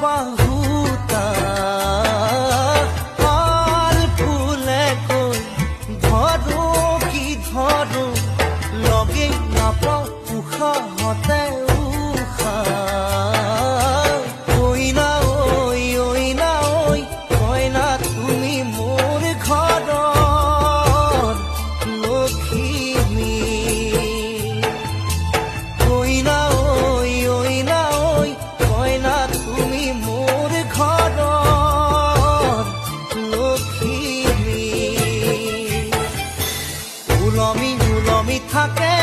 পাহুতা পাল ফুলে কৈ ধৰো কি ধৰো লগে নাপাওঁ উশাহতে উশাহ ঐনা ঐ কইনা তুমি মোৰ ঘৰৰ লখিমী ঐনা ঐ কইনা তুমি মোৰ ঘৰৰ লখিমী ওলমি ওলমি থাকে